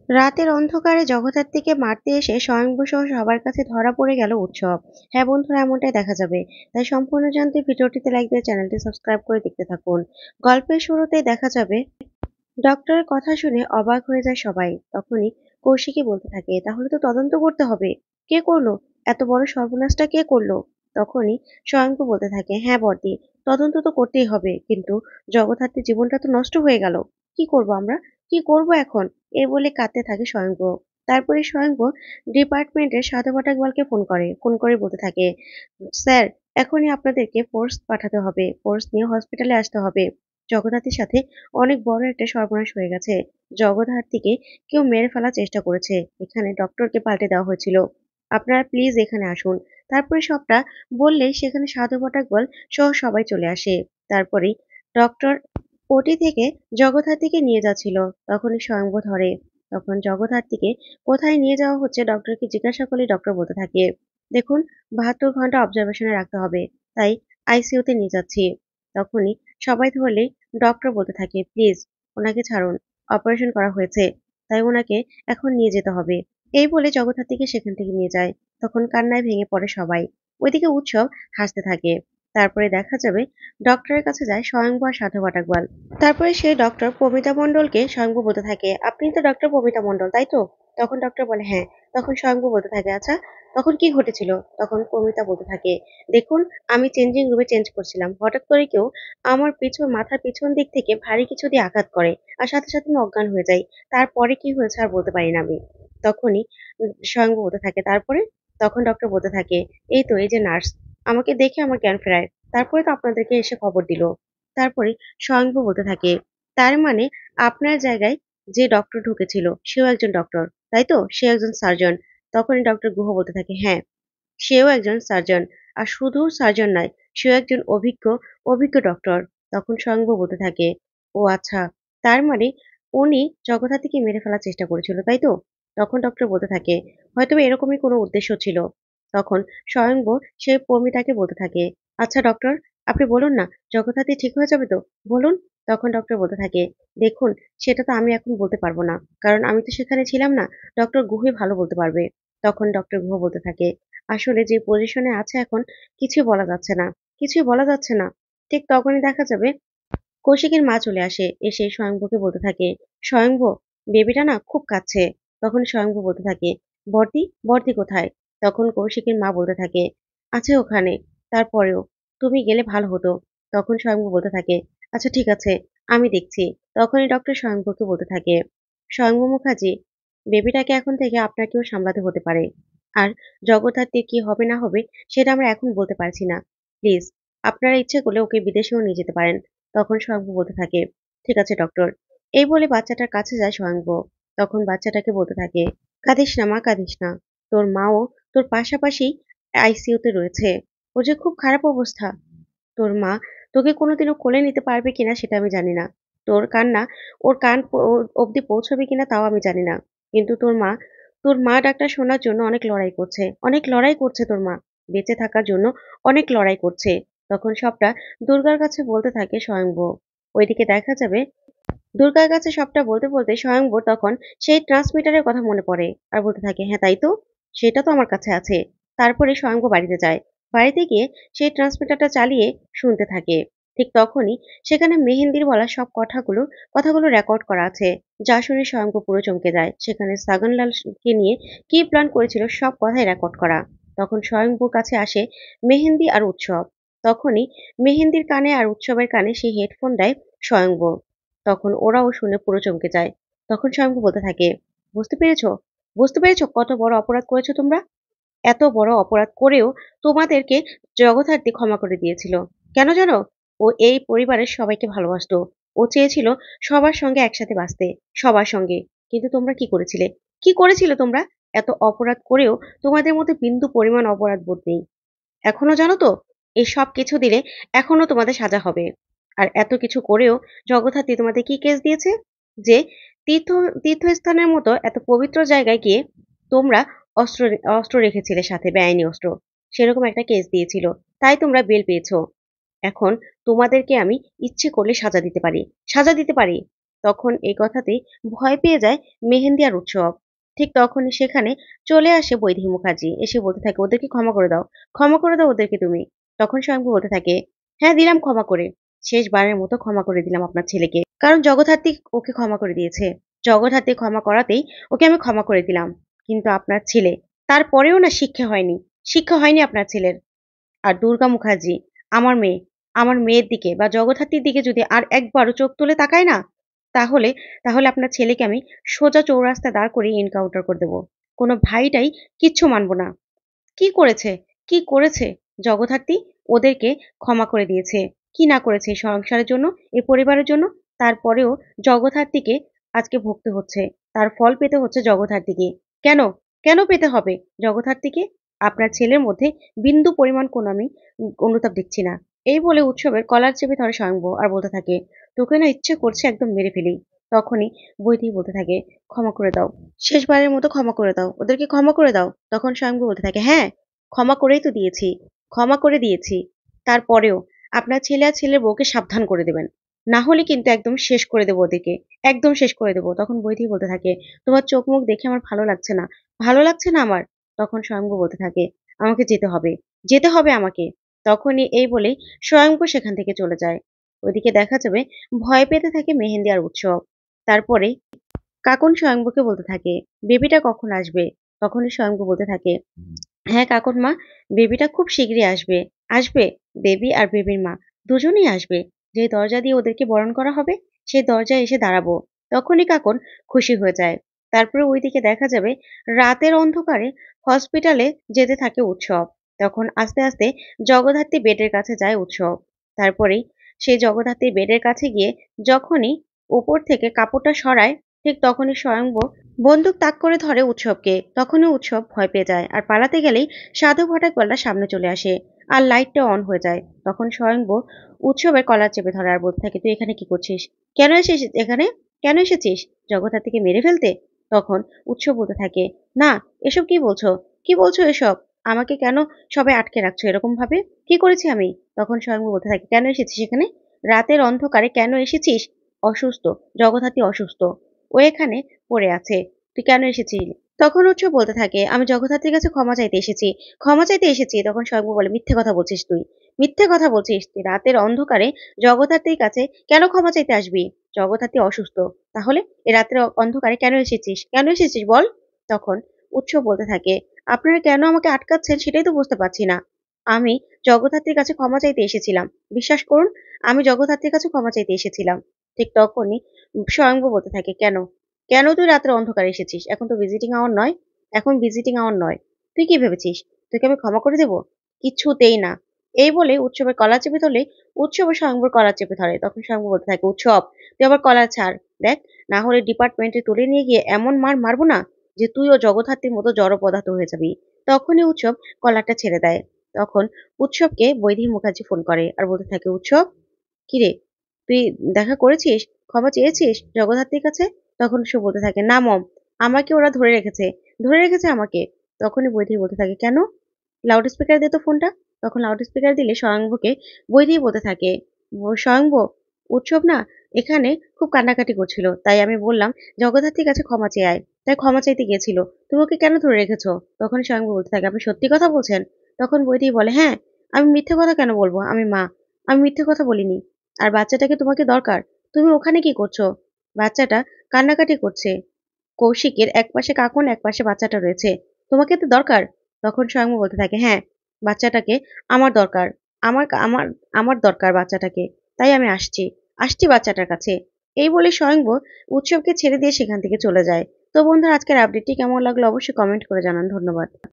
রাতের অন্ধকারে জগদ্ধাত্রীকে মারতে এসে স্বয়ংবর-সহ সবার কাছে ধরা পড়ে গেল উৎসব। হ্যাঁ বন্ধুরা, এমনটাই দেখা যাবে। তাই সম্পূর্ণ জানতে ভিডিওটিতে লাইক দিয়ে চ্যানেলটি সাবস্ক্রাইব করে দেখতে থাকুন। গল্পের শুরুতেই দেখা যাবে ডক্টরের কথা শুনে অবাক হয়ে যায় সবাই। তখনই কৌশিকী বলতে থাকে, তাহলে তো তদন্ত করতে হবে। কে করলো? এত বড় সর্বনাশটা কে করলো? তখনই স্বয়ংবর বলতে থাকে, হ্যাঁ বড়দি, তদন্ত তো করতেই হবে, কিন্তু জগদ্ধাত্রীর জীবনটা তো নষ্ট হয়ে গেল। কি করব আমরা? কি করব এখন? এই বলে কাঁদতে থাকে স্বয়ংবর। তারপরে স্বয়ংবর ডিপার্টমেন্টের সাধু পাঠাকবালকে ফোন করে বলতে থাকে, স্যার, এখনই আপনাদেরকে ফোর্স পাঠাতে হবে, ফোর্স নিয়ে হসপিটালে আসতে হবে। জগদ্ধাত্রীর সাথে অনেক বড় একটা সর্বনাশ হয়ে গেছে। জগদ্ধাত্রীকে কেউ মেরে ফেলার চেষ্টা করেছে। এখানে ডক্টরকে পাল্টে দেওয়া হয়েছিল। আপনারা প্লিজ এখানে আসুন। তারপরে সবটা বললেই সেখানে সাধু পাঠাকবাল সহ সবাই চলে আসে। তারপরে ডক্টর ওটি থেকে জগদ্ধাত্রীকে নিয়ে যাচ্ছিল। তখনই স্বয়ংবর ধরে। তখন জগদ্ধাত্রীকে কোথায় নিয়ে যাওয়া হচ্ছে ডক্টরকে জিজ্ঞাসা করলে ডক্টর বলতে থাকে, দেখুন, ৭২ ঘন্টা অবজারভেশনে রাখতে হবে, তাই আইসিইউতে নিয়ে যাচ্ছি। তখনই সবাই ধরলেই ডক্টর বলতে থাকে, প্লিজ ওনাকে ছাড়ুন, অপারেশন করা হয়েছে, তাই ওনাকে এখন নিয়ে যেতে হবে। এই বলে জগদ্ধাত্রীকে সেখান থেকে নিয়ে যায়। তখন কান্নায় ভেঙে পড়ে সবাই। ওইদিকে উৎসব হাসতে থাকে। তারপরে দেখা যাবে ডক্টরের কাছে যায় স্বয়ংবর আর সাধু পাঠাকবাল। তারপরে সে ডক্টর পমিতা মণ্ডলকে স্বয়ংবর বলতে থাকে, আপনি তো ডক্টর পমিতা মণ্ডল, তাই তো? তখন ডক্টর বলে, হ্যাঁ। তখন স্বয়ংবর বলতে থাকে, আচ্ছা তখন কি ঘটেছিল? তখন পমিতা বলতে থাকে, দেখুন, আমি চেঞ্জিং রুমে চেঞ্জ করছিলাম, হঠাৎ করে কেউ আমার মাথার পিছন দিক থেকে ভারী কিছু দিয়ে আঘাত করে, আর সাথে সাথে আমি অজ্ঞান হয়ে যাই। তারপরে কি হয়েছে আর বলতে পারি না আমি। তখনই স্বয়ংবর বলতে থাকে, তারপরে? তখন ডক্টর বলতে থাকে, এই তো এই যে নার্স আমাকে দেখে আমার জ্ঞান ফেরায়, তারপরে তো আপনাদেরকে এসে খবর দিল। তারপরে স্বয়ংবর বলতে থাকে, তার মানে আপনার জায়গায় যে ডক্টর ঢুকেছিল সেও একজন ডক্টর, তাই তো? সে একজন সার্জন। তখনই ডক্টর গুহ বলতে থাকে, হ্যাঁ, সেও একজন সার্জন। আর শুধু সার্জন নয়, সেও একজন অভিজ্ঞ ডক্টর। তখন স্বয়ংবর বলতে থাকে, ও আচ্ছা, তার মানে উনি জগদ্ধাত্রীকে মেরে ফেলার চেষ্টা করেছিল, তাই তো? তখন ডক্টর বলতে থাকে, হয়তো এরকমই কোনো উদ্দেশ্য ছিল। তখন স্বয়ংবর সে প্রমিতাকে বলতে থাকে, আচ্ছা ডক্টর, আপনি বলুন না, জগদ্ধাত্রী ঠিক হয়ে যাবে তো? বলুন। তখন ডক্টর বলতে থাকে, দেখুন, সেটা তো আমি এখন বলতে পারবো না, কারণ আমি তো সেখানে ছিলাম না। ডক্টর গুহই ভালো বলতে পারবে। তখন ডক্টর গুহ বলতে থাকে, আসলে যে পজিশনে আছে এখন, কিছুই বলা যাচ্ছে না, কিছুই বলা যাচ্ছে না। ঠিক তখনই দেখা যাবে কৌশিকের মা চলে আসে। এসে স্বয়ংভকে বলতে থাকে, স্বয়ংভ, বেবিটা না খুব কাঁদছে। তখন স্বয়ংভ বলতে থাকে, বর্দি, বর্দি কোথায়? তখন কৌশিকের মা বলতে থাকে, আছে ওখানে, তারপরেও তুমি গেলে ভালো হতো। তখন স্বয়ংভ বলতে থাকে, আচ্ছা ঠিক আছে, আমি দেখছি। তখনই ডক্টর স্বয়ংভকে বলতে থাকে, স্বয়ংভ মুখার্জি, বেবিটাকে এখন থেকে আপনাকেও সামলাতে হতে পারে। আর জগদ্ধাত্রীর কি হবে না হবে সেটা আমরা এখন বলতে পারছি না। প্লিজ, আপনারা ইচ্ছে করলে ওকে বিদেশেও নিয়ে যেতে পারেন। তখন স্বয়ংভু বলতে থাকে, ঠিক আছে ডক্টর। এই বলে বাচ্চাটার কাছে যায় স্বয়ংভু। তখন বাচ্চাটাকে বলতে থাকে, কাঁদিস না মা, কাঁদিস না। তোর মাও তোর পাশাপাশি আইসিইউতে রয়েছে। ওর যে খুব খারাপ অবস্থা। তোর মা তোকে কোনোদিনও কোলে নিতে পারবে কিনা সেটা আমি জানি না। তোর কান্না ওর অব্দি পৌঁছবে কিনা তাও আমি জানি না। কিন্তু তোর মা ডাকটা শোনার জন্য অনেক লড়াই করছে। অনেক লড়াই করছে তোর মা। বেঁচে থাকার জন্য অনেক লড়াই করছে। তখন সবটা দুর্গার কাছে বলতে থাকে স্বয়ংভু। ওইদিকে দেখা যাবে দুর্গার কাছে সবটা বলতে বলতে স্বয়ংবর তখন সেই ট্রান্সমিটারের কথা মনে পড়ে আর বলতে থাকে, হ্যাঁ তাই তো, সেটা তো আমার কাছে আছে। তারপরে স্বয়ংবর বাড়িতে যায়। বাড়িতে গিয়ে সেই ট্রান্সমিটারটা চালিয়ে শুনতে থাকে। ঠিক তখনই সেখানে মেহেন্দির বলা সব কথাগুলো রেকর্ড করা আছে, যা শুনে স্বয়ংবর পুরো চমকে যায়। সেখানে সাগনলালকে নিয়ে কি প্ল্যান করেছিল সব কথাই রেকর্ড করা। তখন স্বয়ংবর কাছে আসে মেহেন্দি আর উৎসব। তখনই মেহেন্দির কানে আর উৎসবের কানে সেই হেডফোন দেয় স্বয়ংবর। তখন ওরাও শুনে পুরো চমকে যায়। তখন স্বয়ংভু বলতে থাকে, বুঝতে পেরেছো? বুঝতে পেরেছো কত বড় অপরাধ করেছো তোমরা? এত বড় অপরাধ করেও তোমাদেরকে জগদ্ধাত্রী ক্ষমা করে দিয়েছিল। কেন জানো? ও এই পরিবারের সবাইকে ভালোবাসতো। ও চেয়েছিল সবার সঙ্গে একসাথে বাঁচতে, সবার সঙ্গে। কিন্তু তোমরা কি করেছিলে? কি করেছিলে তোমরা? এত অপরাধ করেও তোমাদের মধ্যে বিন্দু পরিমাণ অপরাধ বোধ নেই। এখনো জানো তো? এই সব কিছু দিলে এখনো তোমাদের সাজা হবে। আর এত কিছু করেও জগদ্ধাত্রী তোমাদের কি কেস দিয়েছে? যে তীর্থ তীর্থস্থানের মতো এত পবিত্র জায়গায় গিয়ে তোমরা অস্ত্র অস্ত্র রেখেছিলে সাথে, বেআইনি অস্ত্র। সেরকম একটা কেস দিয়েছিল। তাই তোমরা বেল পেয়েছো। এখন তোমাদেরকে আমি ইচ্ছে করলে সাজা দিতে পারি। সাজা দিতে পারি। তখন এই কথাতেই ভয় পেয়ে যায় মেহেন্দি আর উৎসব। ঠিক তখনই সেখানে চলে আসে বৈদেহী মুখার্জি। এসে বলতে থাকে, "ওদেরকে ক্ষমা করে দাও। ক্ষমা করে দাও ওদেরকে তুমি।" তখন স্বয়ংভু বলতে থাকে, "হ্যাঁ, দিলাম ক্ষমা করে। শেষবারের মতো ক্ষমা করে দিলাম আপনার ছেলেকে। কারণ জগদ্ধাত্রী ওকে ক্ষমা করে দিয়েছে। জগদ্ধাত্রী ক্ষমা করাতেই ওকে আমি ক্ষমা করে দিলাম। কিন্তু আপনার ছেলে, তারপরেও না শিক্ষা হয়নি। শিক্ষা হয়নি আপনার ছেলের। আর দুর্গা মুখার্জি, আমার মেয়ে, আমার মেয়ের দিকে বা জগদ্ধাত্রীর দিকে যদি আর একবারও চোখ তুলে তাকায় না, তাহলে তাহলে আপনার ছেলেকে আমি সোজা চৌরাস্তায় দাঁড় করিয়ে এনকাউন্টার করে দেব। কোনো ভাইটাই কিচ্ছু মানব না।" কি করেছে? কি করেছে? জগদ্ধাত্রী ওদেরকে ক্ষমা করে দিয়েছে। কি না করেছে এই সংসারের জন্য, এই পরিবারের জন্য? তারপরেও জগদ্ধাত্রীকে আজকে ভুগতে হচ্ছে। তার ফল পেতে হচ্ছে জগদ্ধাত্রীকে। কেন? কেন পেতে হবে জগদ্ধাত্রীকে? আপনার ছেলের মধ্যে বিন্দু পরিমাণ কোনো আমি অনুতাপ দেখছি না। এই বলে উৎসবের কলার চেপে ধরে স্বয়ম্ভু আর বলতে থাকে, "তোকে না ইচ্ছে করছে একদম মেরে ফেলি।" তখনই বৈদেহী বলতে থাকে, "ক্ষমা করে দাও। শেষবারের মতো ক্ষমা করে দাও। ওদেরকে ক্ষমা করে দাও।" তখন স্বয়ম্ভু বলতে থাকে, "হ্যাঁ, ক্ষমা করেই তো দিয়েছি। ক্ষমা করে দিয়েছি। তারপরেও আপনার ছেলে আর ছেলের বউকে সাবধান করে দেবেন। না হলে কিন্তু একদম শেষ করে দেব ওদেরকে। একদম শেষ করে দেব।" তখন বৈদেহী বলতে থাকে, "তোমার চোখ মুখ দেখে আমার ভালো লাগছে না। ভালো লাগছে না আমার।" তখন স্বয়ম্ভু বলতে থাকে, "আমাকে যেতে হবে। যেতে হবে আমাকে।" তখনই এই বলে স্বয়ম্ভু সেখান থেকে চলে যায়। ওইদিকে দেখা যাবে ভয় পেতে থাকে মেহেন্দি আর উৎসব। তারপরে কাকুন স্বয়ম্ভুকে বলতে থাকে, "বেবিটা কখন আসবে?" তখনই স্বয়ম্ভু বলতে থাকে, "হ্যাঁ কাকুনমা, বেবিটা খুব শিগগিরই আসবে। আসবে, বেবি আর বেবির মা দুজনেই আসবে। যে দরজা দিয়ে ওদেরকে বরণ করা হবে, সেই দরজায় এসে দাঁড়াবো।" তখনই কাকুন খুশি হয়ে যায়। তারপরে ওইদিকে দেখা যাবে রাতের অন্ধকারে হসপিটালে যেতে থাকে উৎসব। তখন আস্তে, আস্তে জগদ্ধাত্রী বেডের কাছে যায় উৎসব। তারপরেই সেই জগদ্ধাত্রী বেডের কাছে গিয়ে যখনই উপর থেকে কাপড়টা সরায়, ঠিক তখনই স্বয়ম্ভু বন্দুক তাক করে ধরে উৎসবকে। তখনই উৎসব ভয় পেয়ে যায়। আর পালাতে গেলেই সাধু ভাটাকওয়ালা সামনে চলে আসে। আর লাইটটা অন হয়ে যায়। তখন স্বয়ম্ভু উৎসবের কলার চেপে ধরে আর বলতে থাকে, "তুই এখানে কি করছিস? কেন এসেছিস এখানে? কেন এসেছিস? জগদ্ধাত্রীকে মেরে ফেলতে?" তখন উৎসব বলতে থাকে, "না, এসব কি বলছো? কি বলছো এসব? আমাকে কেন সবাই আটকে রাখছো এরকম ভাবে? কি করেছি আমি?" তখন স্বয়ম্ভু বলতে থাকে, "কেন এসেছিস এখানে? রাতের অন্ধকারে কেন এসেছিস? অসুস্থ, জগদ্ধাত্রী অসুস্থ। ও এখানে পড়ে আছে। তুই কেন এসেছিলি?" তখন উৎসব বলতে থাকে, "আমি জগদ্ধাত্রীর কাছে ক্ষমা চাইতে এসেছি। ক্ষমা চাইতে এসেছি।" তখন স্বয়ম্ভু বলে, "মিথ্যে কথা বলছিস তুই। মিথ্যে কথা বলছিস। তুই রাতের অন্ধকারে জগদ্ধাত্রীর কাছে কেন ক্ষমা চাইতে আসবি? জগদ্ধাত্রী অসুস্থ। তাহলে এ রাতের অন্ধকারে কেন এসেছিস? কেন এসেছিস বল?" তখন উৎসব বলতে থাকে, "আপনারা কেন আমাকে আটকাচ্ছেন সেটাই তো বুঝতে পারছি না। আমি জগদ্ধাত্রীর কাছে ক্ষমা চাইতে এসেছিলাম। বিশ্বাস করুন, আমি জগদ্ধাত্রীর কাছে ক্ষমা চাইতে এসেছিলাম।" ঠিক তখনই স্বয়ম্ভু বলতে থাকে, "কেন? কেন তুই রাতের অন্ধকারে এসেছিস? এখন তো ভিজিটিং আওয়ার নয়। এখন ভিজিটিং আওয়ার নয়। তুই কি ভেবেছিস? তোকে আমি ক্ষমা করে দেব? কিছুতেই না।" এই বলে উৎসবের কলার চেপে ধরলে উৎসব ও স্বয়ম্ভুর কলার চেপে ধরে। তখন স্বয়ম্ভু বলতে থাকে, "উৎসব, তুই আবার কলার ছাড়। দেখ, না হলে ডিপার্টমেন্টে তুলে নিয়ে গিয়ে এমন মার মারবো না যে তুইও জগদ্ধাত্রীর মতো জড় পদার্থ হয়ে যাবি।" তখনই উৎসব কলারটা ছেড়ে দেয়। তখন উৎসবকে বৈদেহী মুখার্জি ফোন করে আর বলতে থাকে, "উৎসব, কিরে, তুই দেখা করেছিস? ক্ষমা চেয়েছিস জগদ্ধাত্রীর কাছে?" তখন সে বলতে থাকে, "না মম, আমাকে ওরা ধরে রেখেছে। ধরে রেখেছে আমাকে।" তখনই বৈদেহী বলতে থাকে, "কেন? লাউড স্পিকার দে তো ফোনটা।" তখন লাউড স্পিকার দিলে স্বয়ংভুকে বৈদেহী বলতে থাকে, "স্বয়ংভু, উৎসব না এখানে খুব কান্নাকাটি করছিল। তাই আমি বললাম জগদ্ধাত্রীর কাছে ক্ষমা চেয়ে আয়। তাই ক্ষমা চাইতে গিয়েছিল। তুমি ওকে কেন ধরে রেখেছো?" তখন স্বয়ংভু বলতে থাকে, "আপনি সত্যি কথা বলছেন?" তখন বৈদেহী বলে, "হ্যাঁ, আমি মিথ্যে কথা কেন বলবো? আমি মা। আমি মিথ্যে কথা বলিনি। আর বাচ্চাটাকে তোমাকে দরকার। তুমি ওখানে কি করছো? বাচ্চাটা কান্নাকাটি করছে। কৌশিকের একপাশে কাঁকন, একপাশে বাচ্চাটা রয়েছে। তোমাকে তো দরকার।" তখন স্বয়ম্ভু বলতে থাকে, "হ্যাঁ, বাচ্চাটাকে আমার দরকার। আমার আমার আমার দরকার বাচ্চাটাকে। তাই আমি আসছি। আসছি বাচ্চাটার কাছে।" এই বলে স্বয়ম্ভু উৎসবকে ছেড়ে দিয়ে সেখান থেকে চলে যায়। তো বন্ধুরা, আজকের আপডেটটি কেমন লাগলো অবশ্যই কমেন্ট করে জানান। ধন্যবাদ।